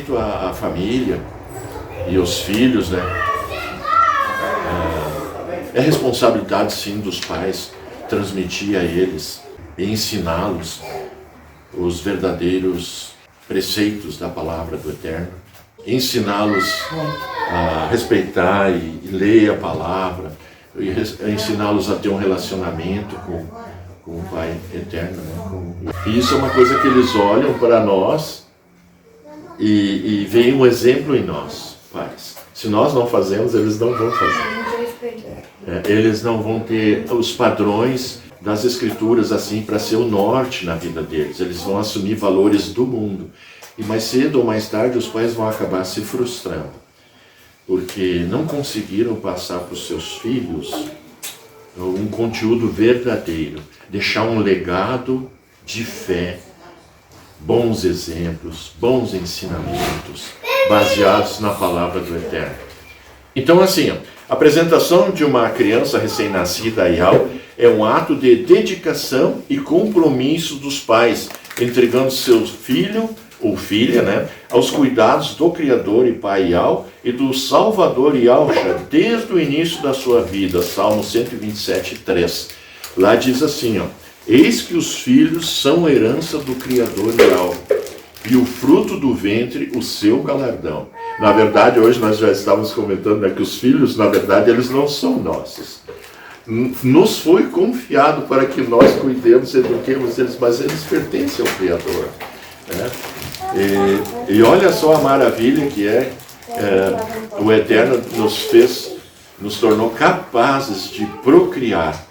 respeito à família e aos filhos, né? É responsabilidade, sim, dos pais transmitir a eles e ensiná-los os verdadeiros preceitos da palavra do Eterno, ensiná-los a respeitar e ler a palavra, e ensiná-los a ter um relacionamento com o Pai Eterno, né? E isso é uma coisa que eles olham para nós e veem um exemplo em nós, pais. Se nós não fazemos, eles não vão fazer. Eles não vão ter os padrões das Escrituras assim para ser o norte na vida deles. Eles vão assumir valores do mundo. E mais cedo ou mais tarde os pais vão acabar se frustrando, porque não conseguiram passar para os seus filhos um conteúdo verdadeiro, deixar um legado de fé, bons exemplos, bons ensinamentos, baseados na palavra do Eterno. Então assim, a apresentação de uma criança recém-nascida a Yahweh é um ato de dedicação e compromisso dos pais, entregando seu filho ou filha, né, aos cuidados do Criador e Pai Yahweh e do Salvador Yahshua desde o início da sua vida. Salmo 127, 3. Lá diz assim, ó: eis que os filhos são herança do Criador Yahweh, e o fruto do ventre o seu galardão. Na verdade, hoje nós já estávamos comentando, né, que os filhos, na verdade, eles não são nossos. Nos foi confiado para que nós cuidemos e eduquemos eles, mas eles pertencem ao Criador, né? E olha só a maravilha que o Eterno nos tornou capazes de procriar,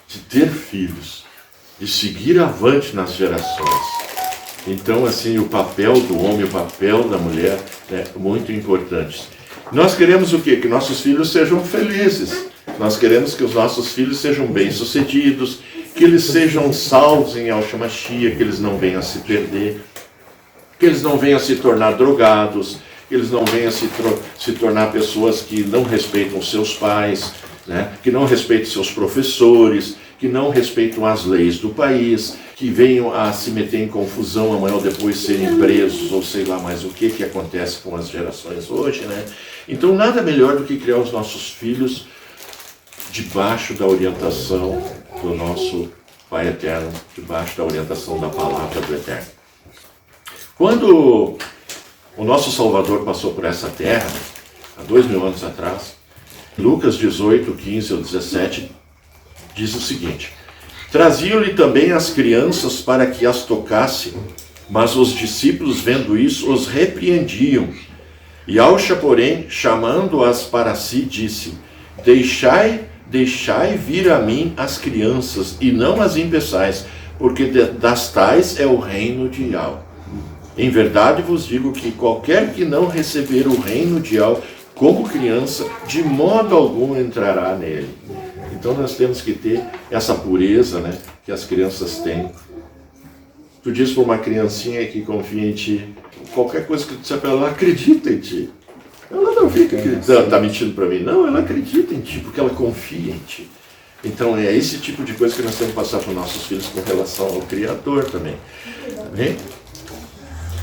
de ter filhos, de seguir avante nas gerações. Então, assim, o papel do homem, o papel da mulher é muito importante. Nós queremos o quê? Que nossos filhos sejam felizes. Nós queremos que os nossos filhos sejam bem-sucedidos, que eles sejam salvos em Yahshua Mashiach, que eles não venham a se perder, que eles não venham a se tornar drogados, que eles não venham a se tornar pessoas que não respeitam seus pais, né? Que não respeitam seus professores, que não respeitam as leis do país, que venham a se meter em confusão amanhã ou depois serem presos, ou sei lá mais o que acontece com as gerações hoje, né? Então nada melhor do que criar os nossos filhos debaixo da orientação do nosso Pai Eterno, debaixo da orientação da palavra do Eterno. Quando o nosso Salvador passou por essa terra, há 2000 anos atrás, Lucas 18, 15 ao 17, diz o seguinte: traziam-lhe também as crianças para que as tocasse, mas os discípulos, vendo isso, os repreendiam. E Yahshua, porém, chamando-as para si, disse: Deixai vir a mim as crianças, e não as impeçais, porque das tais é o reino de Yahweh. Em verdade vos digo que qualquer que não receber o reino de Yahweh como criança, de modo algum entrará nele. Então nós temos que ter essa pureza, né, que as crianças têm. Tu diz para uma criancinha que confia em ti, qualquer coisa que tu disser para ela, ela acredita em ti. Ela não fica acreditando, está mentindo para mim. Não, ela acredita em ti, porque ela confia em ti. Então é esse tipo de coisa que nós temos que passar para os nossos filhos com relação ao Criador também. Tá bem?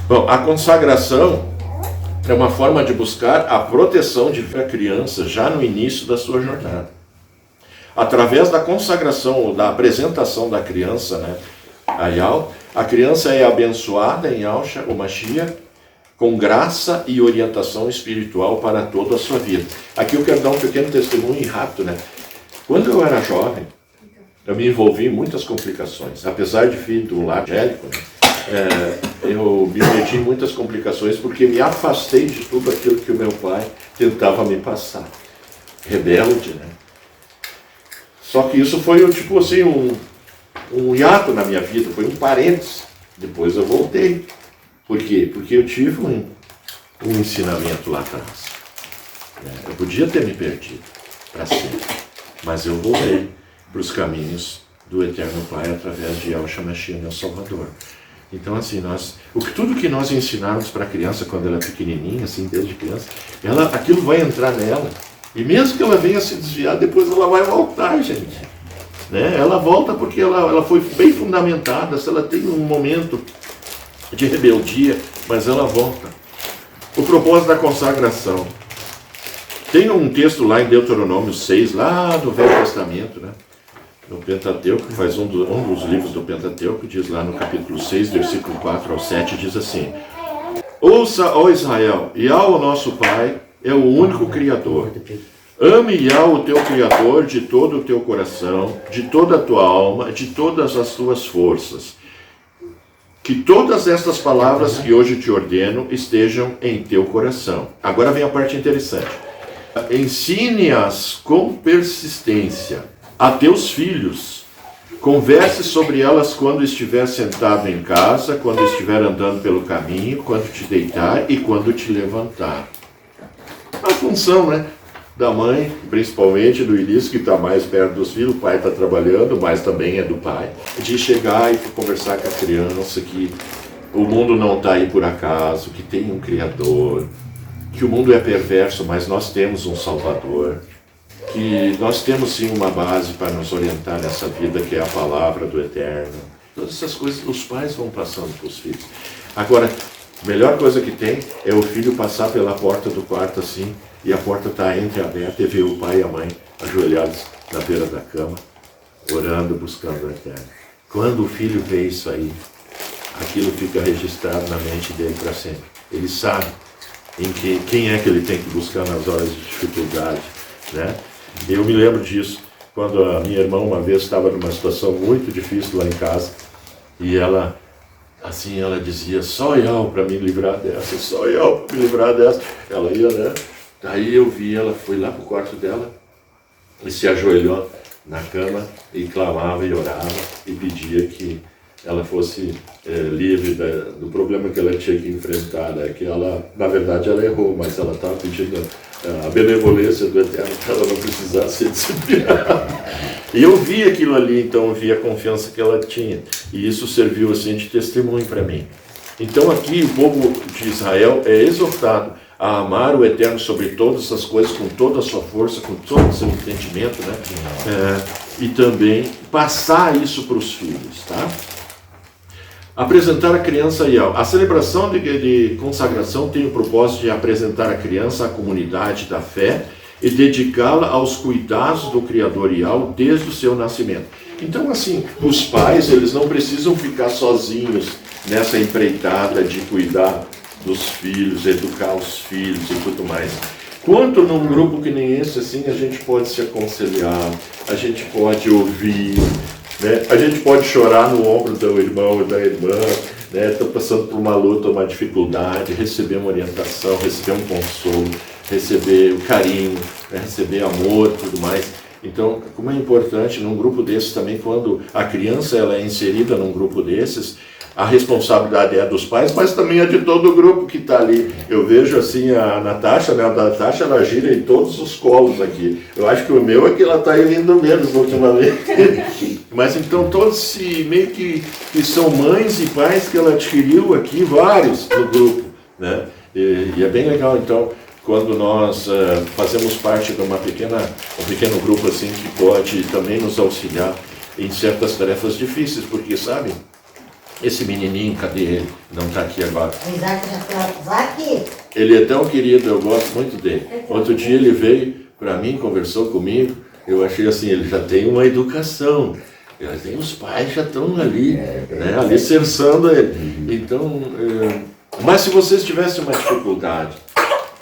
Bom, a consagração é uma forma de buscar a proteção de a criança já no início da sua jornada. Através da consagração ou da apresentação da criança, né, a Yahweh, a criança é abençoada em Yahshua, o Mashiach, com graça e orientação espiritual para toda a sua vida. Aqui eu quero dar um pequeno testemunho rápido, né? Quando eu era jovem, eu me envolvi em muitas complicações. Apesar de filho do lar angélico, né, eu me meti em muitas complicações porque me afastei de tudo aquilo que o meu pai tentava me passar. Rebelde, né? Só que isso foi tipo assim, um hiato na minha vida, foi um parênteses. Depois eu voltei. Por quê? Porque eu tive um ensinamento lá atrás. Eu podia ter me perdido para sempre, mas eu voltei para os caminhos do Eterno Pai através de Yahshua Mashiach, meu Salvador. Então, assim, tudo que nós ensinarmos para a criança quando ela é pequenininha, assim, desde criança, aquilo vai entrar nela. E mesmo que ela venha se desviar, depois ela vai voltar, gente. Né? Ela volta porque ela foi bem fundamentada. Se ela tem um momento de rebeldia, mas ela volta. O propósito da consagração. Tem um texto lá em Deuteronômio 6, lá do Velho Testamento, né? No Pentateuco, que faz um dos livros do Pentateuco, diz lá no capítulo 6, versículo 4 ao 7, diz assim: Ouça, ó Israel, Yahweh, o nosso Pai, é o único Criador. Ame Yahweh, o teu Criador, de todo o teu coração, de toda a tua alma, de todas as tuas forças. Que todas estas palavras que hoje te ordeno estejam em teu coração. Agora vem a parte interessante. Ensine-as com persistência a teus filhos. Converse sobre elas quando estiver sentado em casa, quando estiver andando pelo caminho, quando te deitar e quando te levantar. A função, né, da mãe, principalmente do início, que está mais perto dos filhos, o pai está trabalhando, mas também é do pai, de chegar e conversar com a criança que o mundo não está aí por acaso, que tem um Criador, que o mundo é perverso, mas nós temos um Salvador, que nós temos sim uma base para nos orientar nessa vida, que é a palavra do Eterno. Todas essas coisas os pais vão passando para os filhos. Agora, a melhor coisa que tem é o filho passar pela porta do quarto assim, e a porta está entreaberta e ver o pai e a mãe ajoelhados na beira da cama, orando, buscando o Eterno. Quando o filho vê isso aí, aquilo fica registrado na mente dele para sempre. Ele sabe quem é que ele tem que buscar nas horas de dificuldade, né? Eu me lembro disso, quando a minha irmã uma vez estava numa situação muito difícil lá em casa, e ela dizia, só Yahweh para me livrar dessa, só Yahweh para me livrar dessa. Ela ia, né? Daí eu vi, ela foi lá para o quarto dela, e se ajoelhou na cama, e clamava e orava, e pedia que ela fosse livre do problema que ela tinha que enfrentar, né? Que ela, na verdade, ela errou, mas ela estava pedindo a benevolência do Eterno para ela não precisar ser disciplinada. E eu vi aquilo ali, então eu vi a confiança que ela tinha, e isso serviu assim de testemunho para mim. Então aqui o povo de Israel é exortado a amar o Eterno sobre todas essas coisas, com toda a sua força, com todo o seu entendimento, né? E também passar isso para os filhos, tá? Apresentar a criança a Yahweh. A celebração de consagração tem o propósito de apresentar a criança à comunidade da fé e dedicá-la aos cuidados do Criador Yahweh desde o seu nascimento. Então, assim, os pais, eles não precisam ficar sozinhos nessa empreitada de cuidar dos filhos, educar os filhos e tudo mais. Quanto num grupo que nem esse, assim, a gente pode se aconselhar, a gente pode ouvir, né? A gente pode chorar no ombro do irmão e da irmã, né? Estou passando por uma luta, uma dificuldade, receber uma orientação, receber um consolo, receber o carinho, né? Receber amor e tudo mais. Então, como é importante num grupo desses também, quando a criança ela é inserida num grupo desses, a responsabilidade é dos pais, mas também é de todo o grupo que está ali. Eu vejo assim a Natasha, né? A Natasha, ela gira em todos os colos aqui. Eu acho que o meu é que ela está indo menos ultimamente. Mas então todos meio que são mães e pais que ela adquiriu aqui, vários no grupo, né? E é bem legal então, quando nós fazemos parte de um pequeno grupo assim que pode também nos auxiliar em certas tarefas difíceis, porque sabe, esse menininho, cadê ele? Não está aqui agora. Isaac. Ele é tão querido, eu gosto muito dele. Outro dia ele veio para mim, conversou comigo, eu achei assim, ele já tem uma educação, os pais já estão ali, né, alicerçando ele. Então, mas se vocês tivessem uma dificuldade,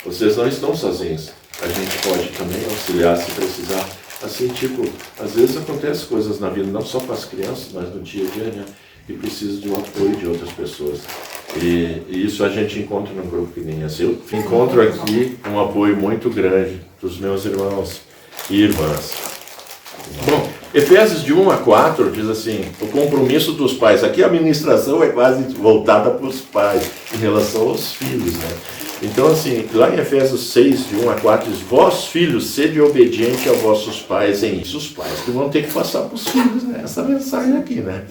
vocês não estão sozinhos. A gente pode também auxiliar se precisar. Assim, tipo, às vezes acontecem coisas na vida, não só para as crianças, mas no dia a dia, né? Que precisa de um apoio de outras pessoas. E isso a gente encontra num grupo que nem esse. Eu encontro aqui um apoio muito grande dos meus irmãos e irmãs. Bom, Efésios de 1 a 4 diz assim, o compromisso dos pais. Aqui a administração é quase voltada para os pais, em relação aos filhos, né? Então, assim, lá em Efésios 6, de 1 a 4, diz, vós, filhos, sede obediente a vossos pais em isso. Os pais que vão ter que passar para os filhos, né? Essa mensagem aqui, né?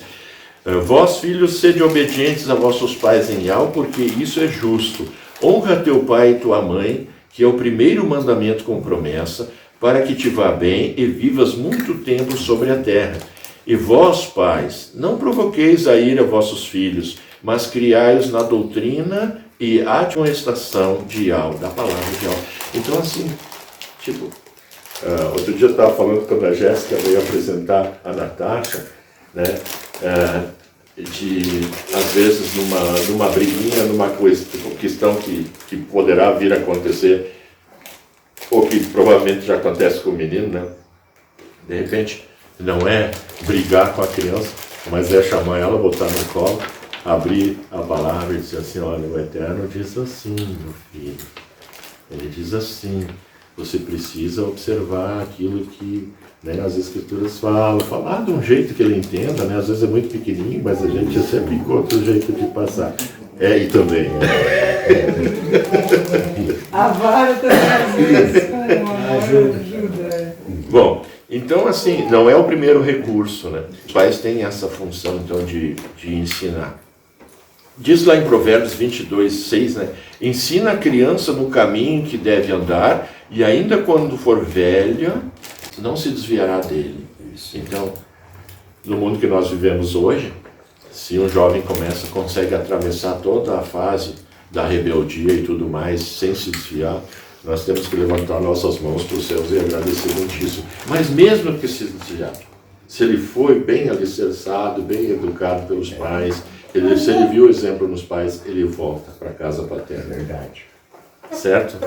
Vós, filhos, sede obedientes a vossos pais em Yahweh, porque isso é justo. Honra teu pai e tua mãe, que é o primeiro mandamento com promessa, para que te vá bem e vivas muito tempo sobre a terra. E vós, pais, não provoqueis a ira vossos filhos, mas criai-os na doutrina e a admoestação de Yahweh, da palavra de Yahweh. Então, assim, tipo, outro dia eu estava falando quando a Jéssica veio apresentar a Natasha, né, às vezes, numa briguinha, numa questão que poderá vir a acontecer, ou que provavelmente já acontece com o menino, né? De repente, não é brigar com a criança, mas é chamar ela, botar no colo, abrir a palavra e dizer assim: olha, o Eterno diz assim, meu filho. Ele diz assim: você precisa observar aquilo que, né, as Escrituras falam de um jeito que ele entenda, né? Às vezes é muito pequenininho, mas a gente sempre encontra um jeito de passar. E também. A vara também ajuda. Bom, então assim, não é o primeiro recurso, né? Os pais têm essa função, então, de ensinar. Diz lá em Provérbios 22:6, né? Ensina a criança no caminho que deve andar, e ainda quando for velha, não se desviará dele. Então, no mundo que nós vivemos hoje, se um jovem consegue atravessar toda a fase da rebeldia e tudo mais, sem se desviar, nós temos que levantar nossas mãos para os céus e agradecer muitíssimo. Mas mesmo que se desviar, se ele foi bem alicerçado, bem educado pelos pais, se ele viu o exemplo nos pais, ele volta para a casa paterna. Verdade. Certo?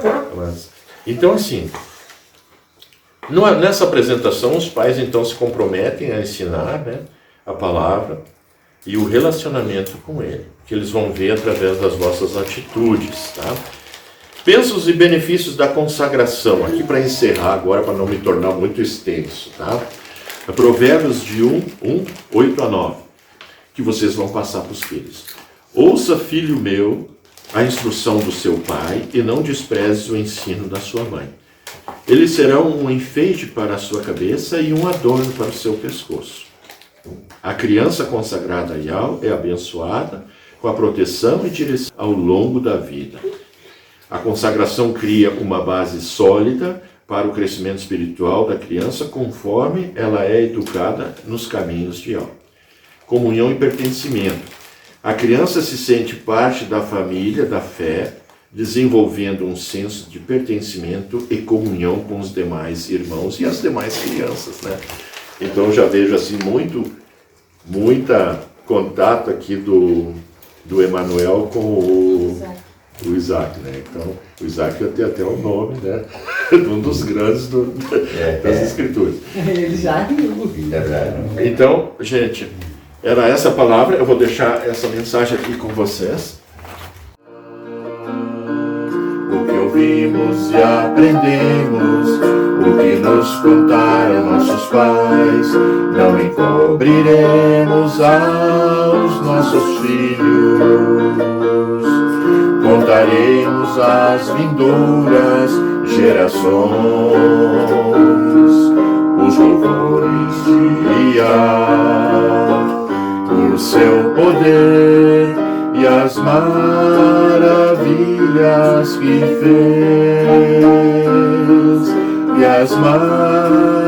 Então, assim, nessa apresentação, os pais então se comprometem a ensinar, né, a palavra e o relacionamento com ele, que eles vão ver através das vossas atitudes, tá? Bênçãos e benefícios da consagração, aqui para encerrar agora, para não me tornar muito extenso, tá? Provérbios de 8-9, que vocês vão passar para os filhos. Ouça, filho meu, a instrução do seu pai, e não despreze o ensino da sua mãe. Eles serão um enfeite para a sua cabeça e um adorno para o seu pescoço. A criança consagrada a Yahweh é abençoada com a proteção e direção ao longo da vida. A consagração cria uma base sólida para o crescimento espiritual da criança conforme ela é educada nos caminhos de Yahweh. Comunhão e pertencimento. A criança se sente parte da família da fé, desenvolvendo um senso de pertencimento e comunhão com os demais irmãos e as demais crianças, né? Então já vejo assim muita contato aqui do Emanuel com o Isaac, né? Então o Isaac tem até o nome, né? De um dos grandes das Escrituras. Ele já riu. Então, gente, era essa palavra. Eu vou deixar essa mensagem aqui com vocês. O que ouvimos e aprendemos, o que nos contaram nossos pais, não encobriremos aos nossos filhos. Contaremos às vindouras gerações os louvores de Yahweh, o seu poder e as maravilhas que fez, e as maravilhas